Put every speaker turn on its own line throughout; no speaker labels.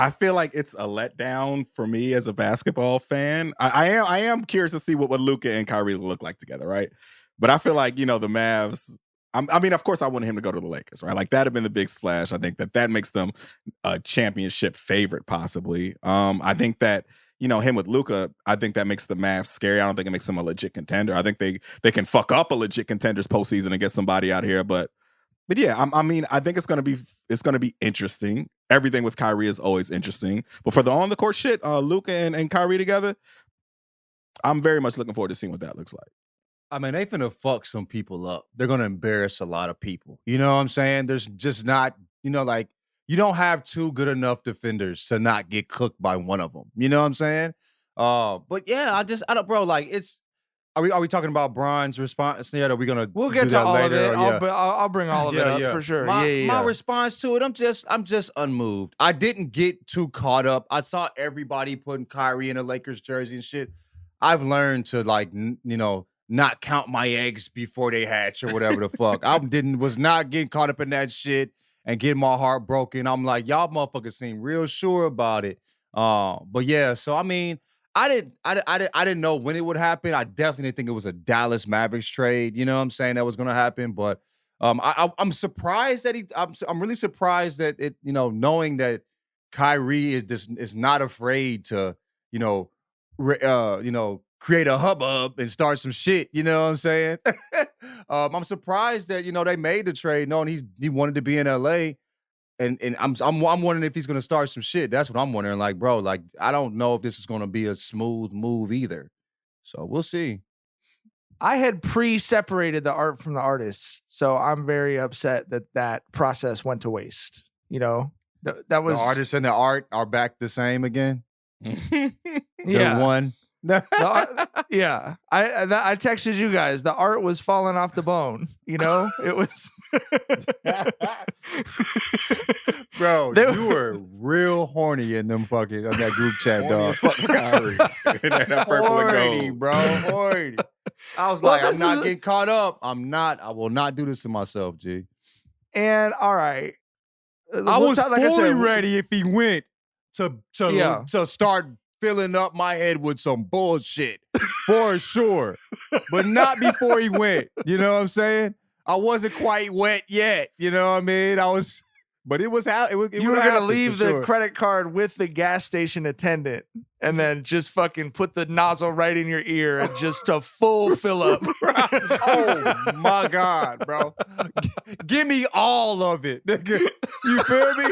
I feel like it's a letdown for me as a basketball fan. I am curious to see what Luka and Kyrie will look like together, right? But I feel like, the Mavs, I mean, of course, I wanted him to go to the Lakers, right? Like, that'd have been the big splash. I think that makes them a championship favorite, possibly. I think that, him with Luka, I think that makes the Mavs scary. I don't think it makes them a legit contender. I think they can fuck up a legit contender's postseason and get somebody out here, but yeah, I mean, I think it's gonna be interesting. Everything with Kyrie is always interesting, but for the on the court shit, Luka and Kyrie together, I'm very much looking forward to seeing what that looks like.
I mean, they finna fuck some people up. They're gonna embarrass a lot of people. You know what I'm saying? There's just not, like you don't have two good enough defenders to not get cooked by one of them. You know what I'm saying? But yeah, I don't, bro. Like it's. Are we talking about Bron's response yet? Are we gonna?
We'll get to all
later?
of it. I'll bring all of it up for sure.
My response to it, I'm just unmoved. I didn't get too caught up. I saw everybody putting Kyrie in a Lakers jersey and shit. I've learned to not count my eggs before they hatch or whatever the fuck. Was not getting caught up in that shit and getting my heart broken. I'm like, y'all motherfuckers seem real sure about it. But yeah, so I mean. I didn't know when it would happen. I definitely didn't think it was a Dallas Mavericks trade. You know what I'm saying? That was going to happen. But I'm surprised that I'm really surprised that it, knowing that Kyrie is not afraid to, create a hubbub and start some shit. You know what I'm saying? I'm surprised that, they made the trade knowing he wanted to be in LA. And I'm wondering if he's gonna start some shit. That's what I'm wondering. Like, bro, like I don't know if this is gonna be a smooth move either. So we'll see.
I had pre-separated the art from the artist, so I'm very upset that process went to waste. That was
the artist and the art are back the same again.
Yeah,
one.
Yeah, I texted you guys. The art was falling off the bone. It was.
Bro, you were real horny in them fucking on that group chat, dog.
That purple and gold.
Bro, horny. I was like, I'm not getting caught up. I will not do this to myself, G.
And all right,
I was fully ready if he went to start filling up my head with some bullshit for sure, but not before he went. You know what I'm saying? I wasn't quite wet yet. You know what I mean? But it was how you were
gonna leave the credit card with the gas station attendant, and then just fucking put the nozzle right in your ear and just a full fill up.
Oh my God, bro! Give me all of it. You feel me?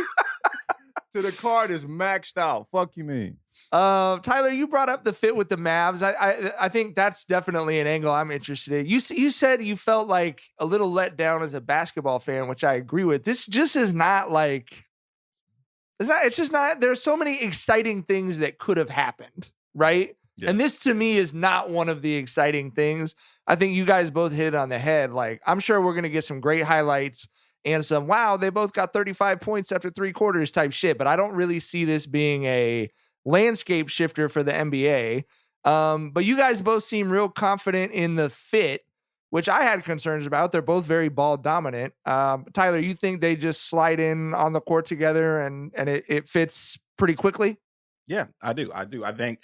To the card is maxed out. Fuck you mean?
Tyler, you brought up the fit with the Mavs. I think that's definitely an angle I'm interested in. You said you felt like a little let down as a basketball fan, which I agree with. This just is not like it's just not. There's so many exciting things that could have happened, right? Yeah. And this to me is not one of the exciting things. I think you guys both hit it on the head. Like, I'm sure we're gonna get some great highlights and some wow, they both got 35 points after 3 quarters type shit. But I don't really see this being a landscape shifter for the NBA. But you guys both seem real confident in the fit, which I had concerns about. They're both very ball dominant. Tyler, you think they just slide in on the court together and it fits pretty quickly?
Yeah, I do. I think,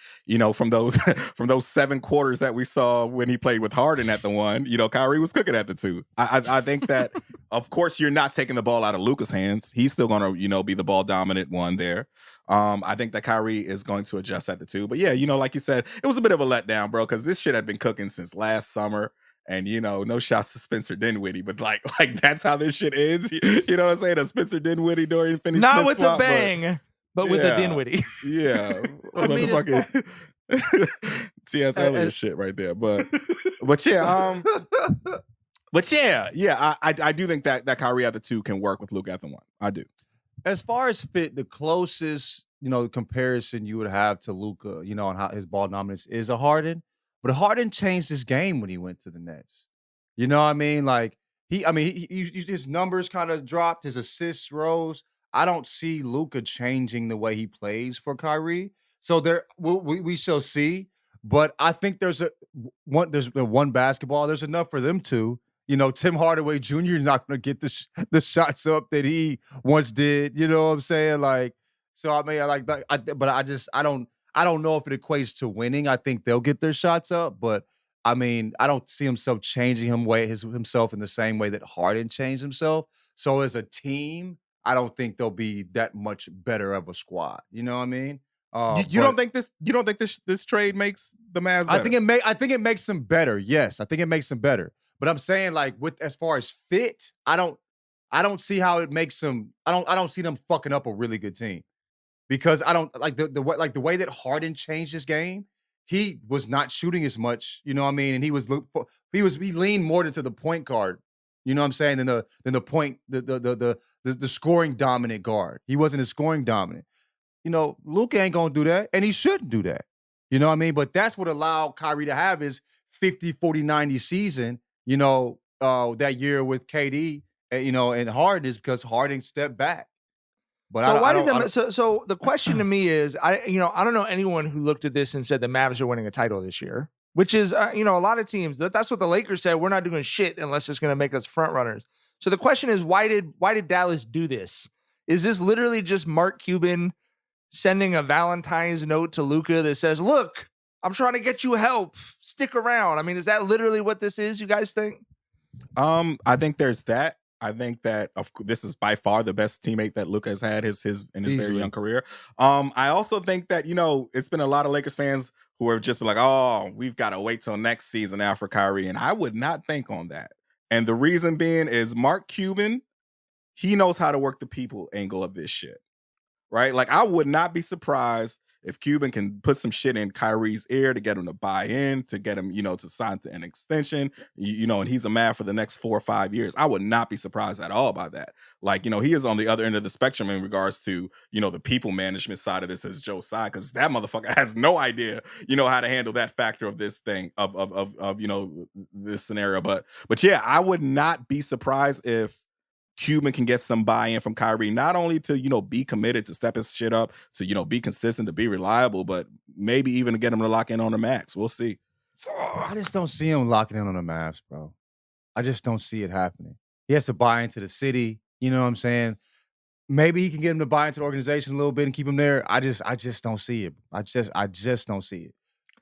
from those 7 quarters that we saw when he played with Harden at the 1, Kyrie was cooking at the 2. I think that, of course, you're not taking the ball out of Luka's hands. He's still going to, be the ball dominant one there. I think that Kyrie is going to adjust at the 2. But yeah, like you said, it was a bit of a letdown, bro, because this shit had been cooking since last summer. And, no shots to Spencer Dinwiddie, but like that's how this shit ends. You know what I'm saying? A Spencer Dinwiddie, Dorian Finney-Smith
not with
swap,
the bang. But with a Dinwiddie.
Yeah.
I mean,
fucking T.S. Eliot shit right there. But yeah, I do think that Kyrie at the 2 can work with Luka at the 1. I do.
As far as fit, the closest, comparison you would have to Luka, on how his ball dominance is a Harden. But Harden changed his game when he went to the Nets. You know what I mean? Like, his numbers kind of dropped, his assists rose. I don't see Luka changing the way he plays for Kyrie. So we shall see. But I think there's one basketball. There's enough for them two. Tim Hardaway Jr. is not going to get the shots up that he once did. You know what I'm saying? Like, So I mean, I don't know if it equates to winning. I think they'll get their shots up, but I mean, I don't see himself changing himself in the same way that Harden changed himself. So as a team, I don't think they'll be that much better of a squad. You know what I mean?
You don't think this trade makes the Mavs better?
I think it makes them better. Yes, I think it makes them better. But I'm saying, like, as far as fit, I don't see how it makes them. I don't see them fucking up a really good team, because I don't like the way that Harden changed his game. He was not shooting as much, you know what I mean, and he leaned more into the point guard, you know what I'm saying, than the scoring dominant guard. He wasn't as scoring dominant. You know, Luka ain't gonna do that, and he shouldn't do that. You know what I mean? But that's what allowed Kyrie to have his 50, 40, 90 season, you know, that year with KD, you know, and Harden, is because Harden stepped back. But
so the question to me is, I don't know anyone who looked at this and said the Mavs are winning a title this year, which is, a lot of teams, that's what the Lakers said. We're not doing shit unless it's going to make us front runners. So the question is, why did Dallas do this? Is this literally just Mark Cuban sending a Valentine's note to Luka that says, look, I'm trying to get you help, stick around? I mean, is that literally what this is, you guys think?
I think there's that. I think that this is by far the best teammate that Luka has had in his very young career. I also think that, it's been a lot of Lakers fans who have just been like, oh, we've got to wait till next season now for Kyrie. And I would not bank on that. And the reason being is Mark Cuban, he knows how to work the people angle of this shit. Right? Like, I would not be surprised if Cuban can put some shit in Kyrie's ear to get him to buy in, to get him, to sign to an extension, and he's a man for the next 4 or 5 years. I would not be surprised at all by that. Like, he is on the other end of the spectrum in regards to, the people management side of this as Joe Tsai, because that motherfucker has no idea, how to handle that factor of this thing, of this scenario. But yeah, I would not be surprised if Cuban can get some buy-in from Kyrie, not only to, be committed, to step his shit up, to, be consistent, to be reliable, but maybe even to get him to lock in on the max. We'll see.
I just don't see him locking in on the Mavs, bro. I just don't see it happening. He has to buy into the city. You know what I'm saying? Maybe he can get him to buy into the organization a little bit and keep him there. I just don't see it. I just don't see it.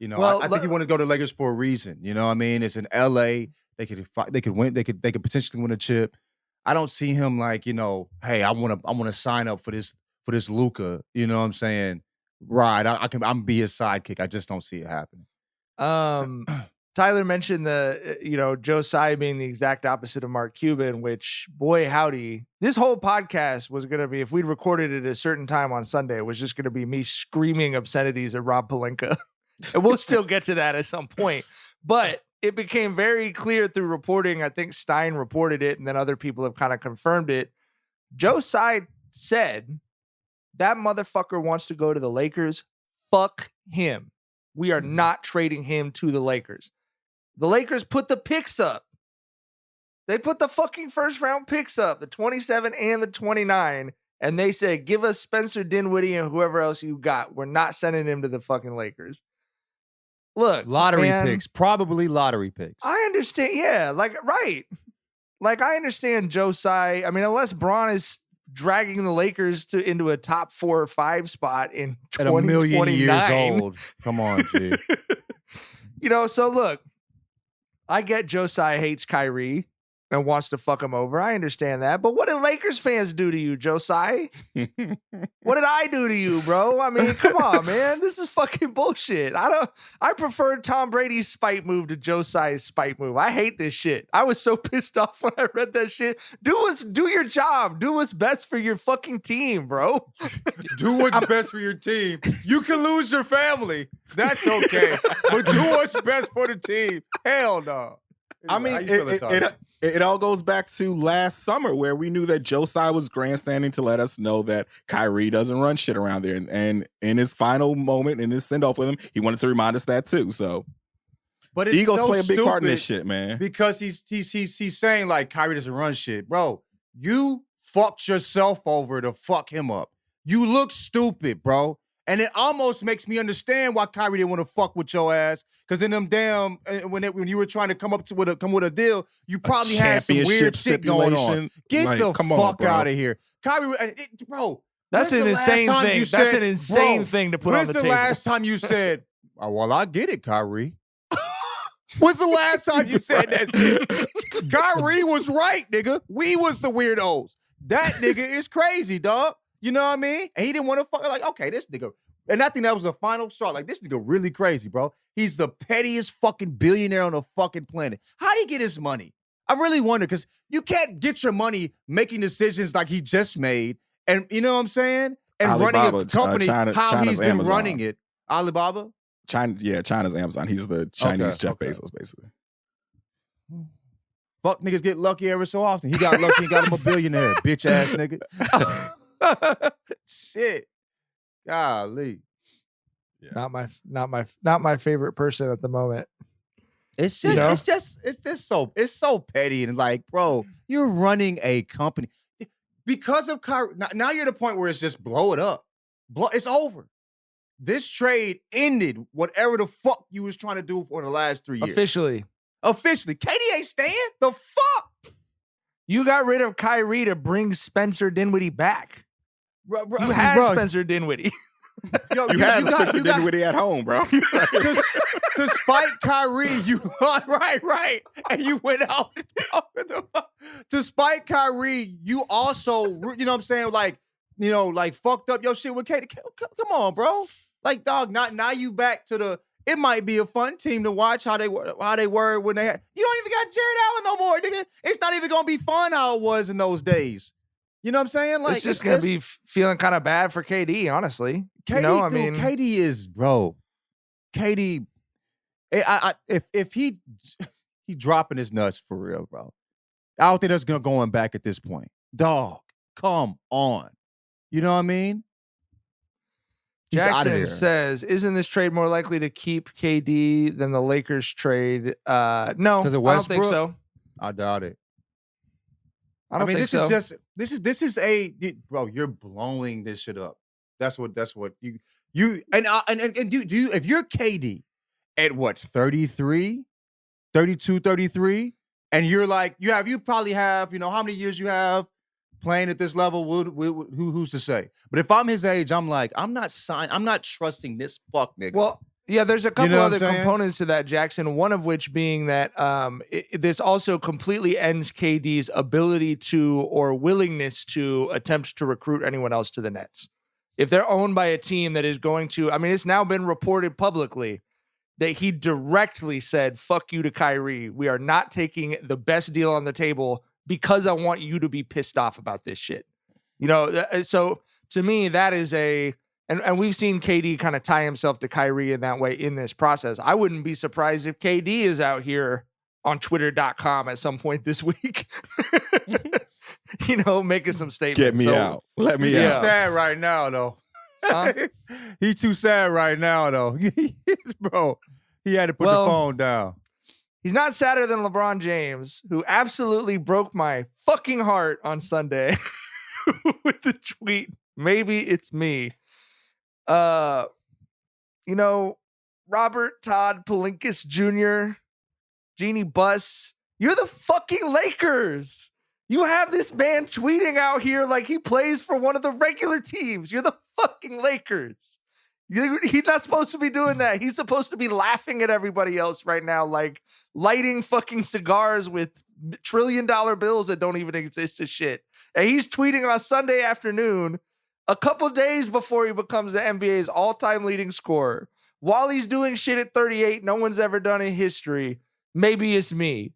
I think he wanted to go to Lakers for a reason. You know what I mean? It's in LA. They could win. They could potentially win a chip. I don't see him like, hey, I want to sign up for this Luka, you know what I'm saying? Right. I'm be his sidekick. I just don't see it happening.
Tyler mentioned Joe Tsai being the exact opposite of Mark Cuban, which, boy, howdy, this whole podcast was going to be, if we'd recorded it at a certain time on Sunday, it was just going to be me screaming obscenities at Rob Pelinka. And we'll still get to that at some point. But it became very clear through reporting. I think Stein reported it, and then other people have kind of confirmed it. Joe Tsai said, that motherfucker wants to go to the Lakers. Fuck him. We are not trading him to the Lakers. The Lakers put the picks up. They put the fucking first round picks up, the 27 and the 29, and they said, give us Spencer Dinwiddie and whoever else you got. We're not sending him to the fucking Lakers. Look,
lottery picks, probably lottery picks.
I understand. Yeah, right. Like, I understand Joe Tsai. I mean, unless Braun is dragging the Lakers into a top 4 or 5 spot in 2029.
At a million years old. Come on, G.
So look, I get Joe Tsai hates Kyrie and wants to fuck him over. I understand that. But what did Lakers fans do to you, Joe Tsai? What did I do to you, bro? I mean, come on, man. This is fucking bullshit. I preferred Tom Brady's spite move to Joe Tsai's spite move. I hate this shit. I was so pissed off when I read that shit. Do your job. Do what's best for your fucking team, bro.
Do what's best for your team. You can lose your family. That's okay. But do what's best for the team. Hell no.
I mean, it all goes back to last summer where we knew that Joe Tsai was grandstanding to let us know that Kyrie doesn't run shit around there. And in his final moment, in his send-off with him, he wanted to remind us that too. So,
but it's
egos
so
play a big part in this shit, man.
Because he's saying like Kyrie doesn't run shit. Bro, you fucked yourself over to fuck him up. You look stupid, bro. And it almost makes me understand why Kyrie didn't want to fuck with your ass. Because in them damn, when you were trying to come with a deal, you probably had some weird shit going on. Get the fuck out of here, Kyrie. Bro,
That's an insane thing. That's an insane thing to put on the table.
When's the last time you said, oh, well, I get it, Kyrie? When's the last time you said that shit? Kyrie was right, nigga. We was the weirdos. That nigga is crazy, dog. You know what I mean? And he didn't want to fuck. Like, okay, this nigga. And I think that was the final straw. Like, this nigga really crazy, bro. He's the pettiest fucking billionaire on the fucking planet. How did he get his money? I really wonder, because you can't get your money making decisions like he just made. And you know what I'm saying? And
Alibaba,
running a company, how he's been
Amazon.
running it. Alibaba?
China's Amazon. He's the Chinese Jeff Bezos, basically.
Fuck niggas get lucky every so often. He got lucky, he got him a billionaire, bitch ass nigga. Shit. Golly.
Yeah. Not my favorite person at the moment.
It's just it's so petty, and like, bro, you're running a company because of Kyrie. Now you're at the point where it's just blow it up. It's over. This trade ended whatever the fuck you was trying to do for the last 3 years.
Officially.
KD ain't staying. The fuck?
You got rid of Kyrie to bring Spencer Dinwiddie back.
Bro,
you had Spencer Dinwiddie.
You had Spencer Dinwiddie at home, bro.
to spite Kyrie, you right, and you went out. To spite Kyrie, you also, you know what I'm saying, like, you know, like fucked up your shit with KD. Come on, bro. Like, dog, now you back to the. It might be a fun team to watch how they were when they had. You don't even got Jared Allen no more, nigga. It's not even gonna be fun how it was in those days. You know what I'm saying? Like,
it's just gonna be feeling kind of bad for KD, honestly.
KD,
you know,
dude, KD is, bro. KD, if he dropping his nuts for real, bro. I don't think there's going back at this point. Dog, come on. You know what I mean? He's
Jackson says, isn't this trade more likely to keep KD than the Lakers trade? No, I don't think so.
I doubt it.
I mean,
this is a bro. You're blowing this shit up. That's what you and do you if you're KD at what 33, 32, 33, and you're like you probably have, you know, how many years you have playing at this level, who's to say? But if I'm his age, I'm like, I'm not trusting this fuck nigga.
Well, yeah, there's a couple other components to that, Jackson, one of which being that this also completely ends KD's ability to or willingness to attempt to recruit anyone else to the Nets. If they're owned by a team that is going to, I mean, it's now been reported publicly that he directly said, fuck you to Kyrie. We are not taking the best deal on the table because I want you to be pissed off about this shit. You know, so to me, that is and we've seen KD kind of tie himself to Kyrie in that way in this process. I wouldn't be surprised if KD is out here on twitter.com at some point this week, you know, making some statements.
Get me out. Let me out.
He's sad right now, though.
Huh?
He's too sad right now, though. Bro, he had to put the phone down.
He's not sadder than LeBron James, who absolutely broke my fucking heart on Sunday with the tweet, maybe it's me. You know, Robert Todd Pelinkas Jr., Jeannie Buss, you're the fucking Lakers. You have this man tweeting out here like he plays for one of the regular teams. You're the fucking Lakers. He's not supposed to be doing that. He's supposed to be laughing at everybody else right now, like lighting fucking cigars with $1 trillion bills that don't even exist as shit. And he's tweeting on Sunday afternoon, a couple days before he becomes the NBA's all-time leading scorer. While he's doing shit at 38 no one's ever done in history, maybe it's me.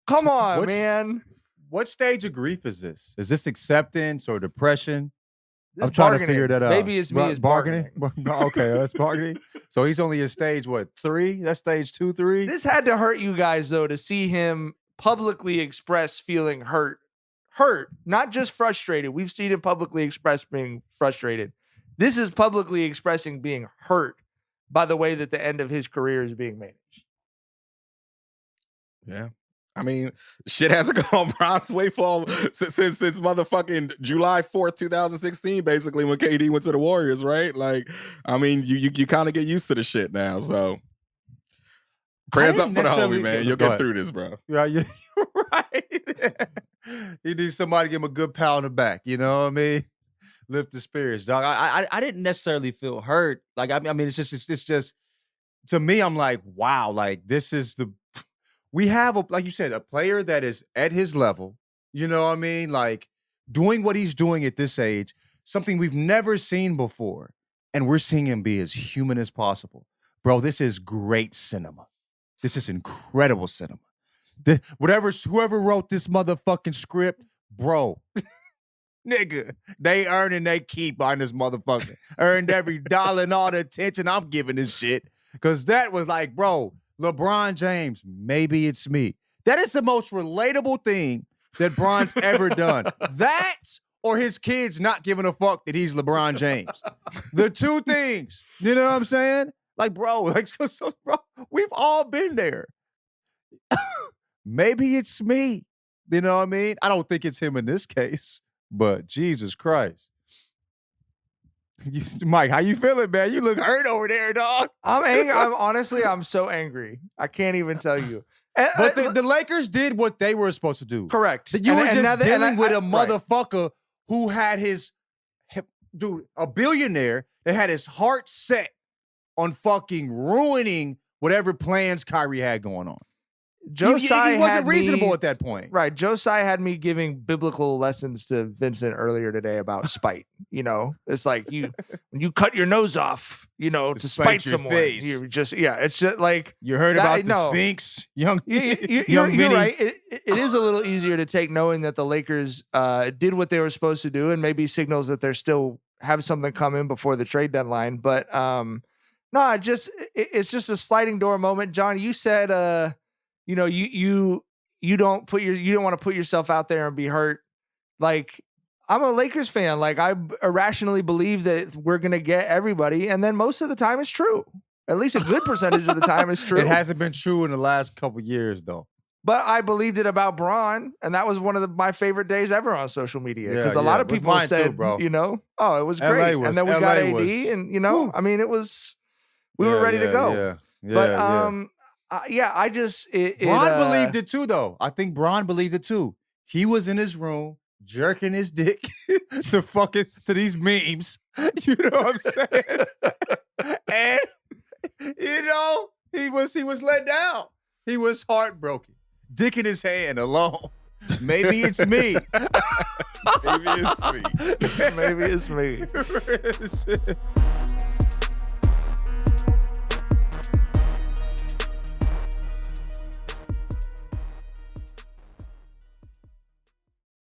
Come on, man.
What stage of grief is this? Is this acceptance or depression?
I'm trying to figure that out. Maybe it's me is bargaining.
Okay, that's bargaining. So he's only in stage, what, 3? That's stage 2, 3?
This had to hurt you guys, though, to see him publicly express feeling hurt. Hurt, not just frustrated. We've seen him publicly express being frustrated. This is publicly expressing being hurt by the way that the end of his career is being managed.
Yeah. I mean, shit hasn't gone Bron's way for since motherfucking July 4th, 2016, basically, when KD went to the Warriors, right? Like, I mean, you kind of get used to the shit now, so prayers up for the homie, man. You'll get through this, bro.
Yeah, you're right. He needs somebody to give him a good pound in the back, you know what I mean? lift the spirits, dog. I didn't necessarily feel hurt. Like, I mean, it's just to me, I'm like, wow, like this is we have like you said, a player that is at his level, you know what I mean? Like doing what he's doing at this age, something we've never seen before. And we're seeing him be as human as possible. Bro, this is great cinema. This is incredible cinema. Whoever wrote this motherfucking script, bro, nigga, they earn and they keep on this motherfucker. Earned every dollar and all the attention I'm giving this shit. Because that was like, bro, LeBron James, maybe it's me. That is the most relatable thing that Bron's ever done. That or his kids not giving a fuck that he's LeBron James. The two things. You know what I'm saying? Like, bro, bro, we've all been there. Maybe it's me. You know what I mean? I don't think it's him in this case, but Jesus Christ. Mike, how you feeling, man? You look hurt over there, dog.
I'm angry. I'm so angry. I can't even tell you.
But the Lakers did what they were supposed to do.
Correct.
You were just dealing with a motherfucker who had a billionaire that had his heart set on fucking ruining whatever plans Kyrie had going on.
Joe Tsai
wasn't reasonable at that point.
Right. Joe Tsai had me giving biblical lessons to Vincent earlier today about spite. You know, it's like when you cut your nose off, you know, to spite someone.
Face.
You just, it's just like.
You heard about the Sphinx? Young
you're right. It is a little easier to take knowing that the Lakers did what they were supposed to do and maybe signals that they're still have something coming before the trade deadline. But no, it's just a sliding door moment. John, you said, you know, you don't want to put yourself out there and be hurt. Like, I'm a Lakers fan. Like, I irrationally believe that we're going to get everybody. And then most of the time it's true. At least a good percentage of the time it's true.
It hasn't been true in the last couple years, though.
But I believed it about Bron. And that was one of my favorite days ever on social media. Because a lot of people said,
too, bro.
You know, oh, it was great. And then we got AD and, you know, I mean, we were ready to go. I just
Bron believed it too, though. I think Bron believed it too. He was in his room jerking his dick to these memes. You know what I'm saying? And you know, he was let down. He was heartbroken. Dick in his hand alone. Maybe it's me.
Maybe it's me.
Maybe it's me.